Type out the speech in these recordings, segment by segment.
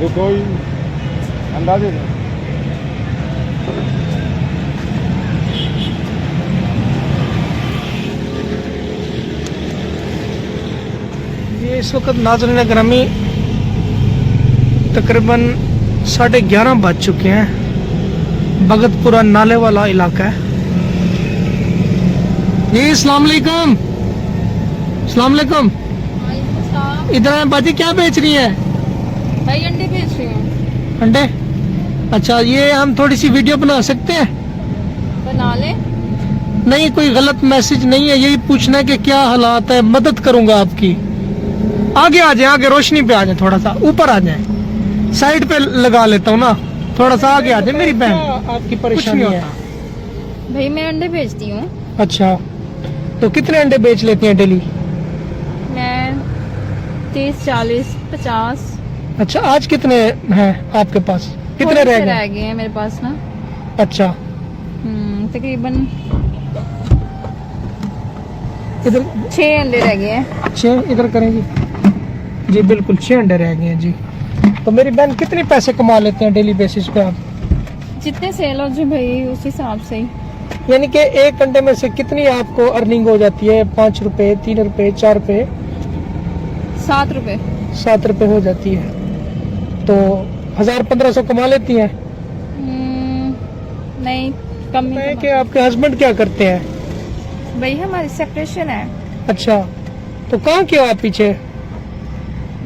तो कोई अंदाजे नहीं। ये इस वक्त नाज़रीन ग्रामी तकरीबन 11:30 बज चुके हैं। भगतपुरा नाले वाला इलाका है ये। अस्सलाम वालेकुम। अस्सलाम वालेकुम। इधर बाजी क्या बेच रही है? भाई अंडे बेच रही हूँ। अंडे? अच्छा, ये हम थोड़ी सी वीडियो बना सकते हैं? बना ले। नहीं, कोई गलत मैसेज नहीं है, यही पूछना है कि क्या हालात है, मदद करूंगा आपकी। आगे आ जाए, आगे रोशनी पे आ जाए, थोड़ा सा ऊपर आ जाए, साइड पे लगा लेता हूँ ना, थोड़ा सा आगे आ जाए मेरी बहन। आपकी परेशानी है? भाई मैं अंडे बेचती हूँ। अच्छा, तो कितने अंडे बेच लेती हैं डेली? मैं 30, 40, 50। अच्छा, आज कितने हैं आपके पास? कितने रह गए हैं मेरे पास ना? अच्छा, तकरीबन इधर 6 अंडे रह गए हैं। 6 इधर करें जी बिल्कुल 6 अंडे रह गए हैं जी। तो मेरी बहन कितने पैसे कमा लेते हैं डेली बेसिस पे आप? जितने सेल हो जो भाई उस हिसाब से ही। यानी कि एक अंडे में से कितनी आपको अर्निंग हो जाती है? 5 रुपए, 3 रुपए, 4 रुपए, 7 रुपए। 7 रुपए हो जाती है, तो 1000-1500 कमा लेती हैं? नहीं, कम है ही कि आपके हस्बैंड क्या करते हैं? भाई हमारी सेपरेशन है। अच्छा, तो कहाँ के हो आप पीछे?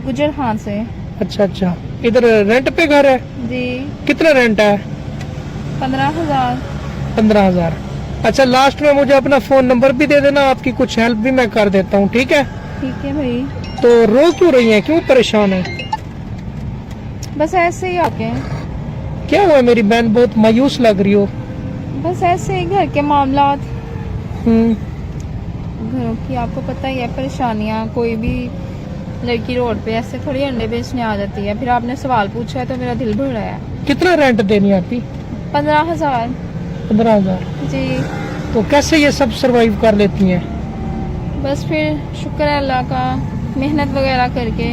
गुजर खान से। अच्छा अच्छा, इधर रेंट पे घर है? जी। कितना रेंट है? 15,000। 15,000। अच्छा, लास्ट में मुझे अपना फोन नंबर भी दे देना, आपकी कुछ हेल्प भी मैं कर देता हूँ, ठीक है? ठीक है भाई। तो रो क्यों रही हैं, क्यों परेशान है? बस ऐसे ही आके। क्या हुआ मेरी बहन, बहुत मायूस लग रही हो? बस ऐसे ही घर के मामलात, हम्म, घरों की आपको पता ही है परेशानियाँ। कोई भी लड़की रोड पे ऐसे थोड़ी अंडे बेचने आ जाती है। फिर आपने सवाल पूछा है तो मेरा दिल भर रहा है। कितना रेंट देनी है आपकी? 15,000। 15,000। जी। तो कैसे ये सब सरवाइव कर लेती हैं? बस फिर शुक्र है अल्लाह का, मेहनत वगैरह करके,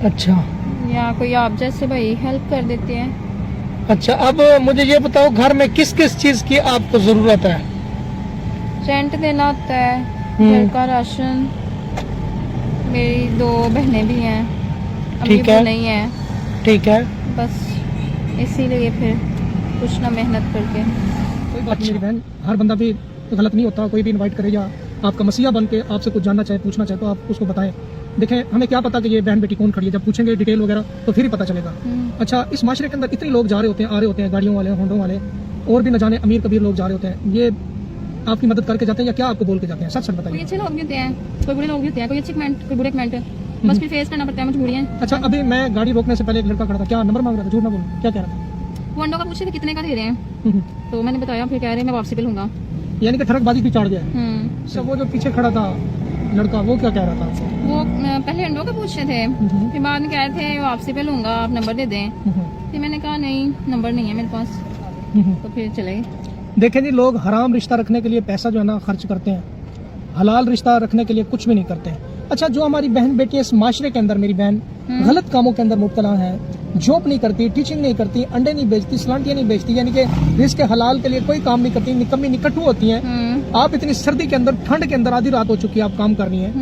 अच्छा या कोई आप जैसे भाई हेल्प कर देते हैं। अच्छा, अब मुझे ये बताओ, घर में किस किस चीज की आपको जरूरत है? रेंट देना होता है, हम्म। घर का राशन। मेरी 2 बहनें भी हैं, ठीक अभी है। वो नहीं है। ठीक है, बस इसीलिए फिर कुछ ना मेहनत करके। कोई बात नहीं मेरी बहन, हर बंदा भी गलत नहीं होता। कोई भी इनवाइट करे या आपका मसीहा बन के आपसे कुछ जानना चाहे, पूछना चाहे, तो आप उसको बताएं। देखें, हमें क्या पता कि ये बहन बेटी कौन खड़ी है, जब पूछेंगे डिटेल वगैरह तो फिर ही पता चलेगा। अच्छा, इस माशरे के अंदर इतने लोग जा रहे होते हैं, आ रहे होते हैं, गाड़ियों वाले, होंडों वाले, और भी न जाने अमीर कबीर लोग जा रहे होते हैं। ये आपकी मदद करके जाते हैं या क्या आपको बोल के जाते हैं? सच सच कोई बताइए। अच्छे लोग भी होते हैं, कोई बुरे लोग भी होते हैं, कोई अच्छे कमेंट, कोई बुरे कमेंट। बस फिर फेस करना पड़ता है मजबूरियाँ। अच्छा, अभी मैं गाड़ी रोकने से पहले एक लड़का खड़ा था, क्या नंबर मांग रहा था? झूठ ना बोलो, क्या कह रहा था? वो अंडों का पूछे थे कितने का दे रहे हैं, तो मैंने बताया, फिर कह रहे मैं वापसी पे लूंगा। यानी कि ठड़कबाजी भी चढ़ गया है। अच्छा, वो जो पीछे खड़ा था लड़का, वो क्या कह रहा था? वो पहले अंडों का पूछ रहे थे, फिर बाद में कह रहे थे वापसी पे लूंगा, आप नंबर दे दें। फिर मैंने कहा नहीं, नंबर नहीं है मेरे पास, तो फिर चले गए। देखें जी, लोग हराम रिश्ता रखने के लिए पैसा जो है ना खर्च करते हैं, हलाल रिश्ता रखने के लिए कुछ भी नहीं करते हैं। अच्छा, जो हमारी बहन बेटियां इस माशरे के अंदर, मेरी बहन गलत कामों के अंदर मुब्तला है, जॉब नहीं करती, टीचिंग नहीं करती, अंडे नहीं बेचती, सलांटियां नहीं बेचती, यानी कि रिस्क हलाल के लिए कोई काम नहीं करती, निकम्मी निकट्टू होती हैं। आप इतनी सर्दी के अंदर, ठंड के अंदर, आधी रात हो चुकी है, आप काम कर रही हैं,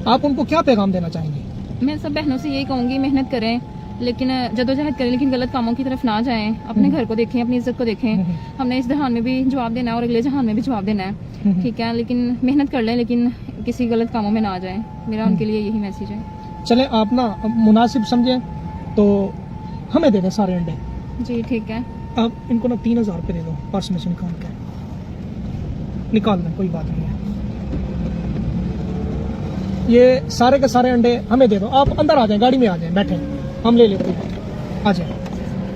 आप उनको क्या पैगाम देना चाहेंगे? मैं सब बहनों से यही कहूंगी, मेहनत करें, लेकिन जदोजहद करें, लेकिन गलत कामों की तरफ ना जाएं। अपने घर को देखें, अपनी इज्जत को देखें। हमने इस जहान में भी जवाब देना है और अगले जहान में भी जवाब देना है, ठीक है? लेकिन मेहनत कर लें, लेकिन किसी गलत कामों में ना आ जाएं। मेरा उनके लिए यही मैसेज है। चले, आप ना मुनासिब समझें तो हमें दे दें सारे अंडे। जी ठीक है। आप इनको ना 3,000 रुपये दे दो, पर्स में से निकाल के निकाल दें, कोई बात नहीं है। ये सारे के सारे अंडे हमें दे दो। आप अंदर आ जाएं, गाड़ी में आ जाएं, बैठें, हम ले लेते हैं। आ जाए,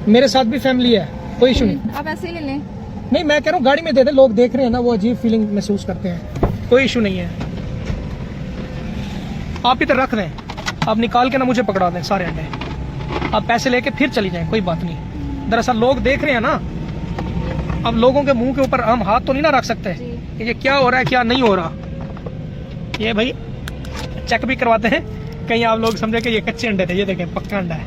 मेरे साथ भी फैमिली है, कोई इशू नहीं। आप ऐसे ही ले लें। नहीं, मैं कह रहा हूँ गाड़ी में दे दें, लोग देख रहे हैं ना, वो अजीब फीलिंग महसूस करते हैं, कोई इशू नहीं है। आप इधर रख दें, आप निकाल के ना मुझे पकड़ा दें सारे अंडे, आप पैसे लेके फिर चली जाएं, कोई बात नहीं। दरअसल लोग देख रहे हैं ना, अब लोगों के मुंह के ऊपर हम हाथ तो नहीं ना रख सकते कि ये क्या हो रहा है क्या नहीं हो रहा। ये भाई चेक भी करवाते हैं, कहीं आप लोग समझे कि ये कच्चे अंडे थे, ये देखें पक्का अंडा है,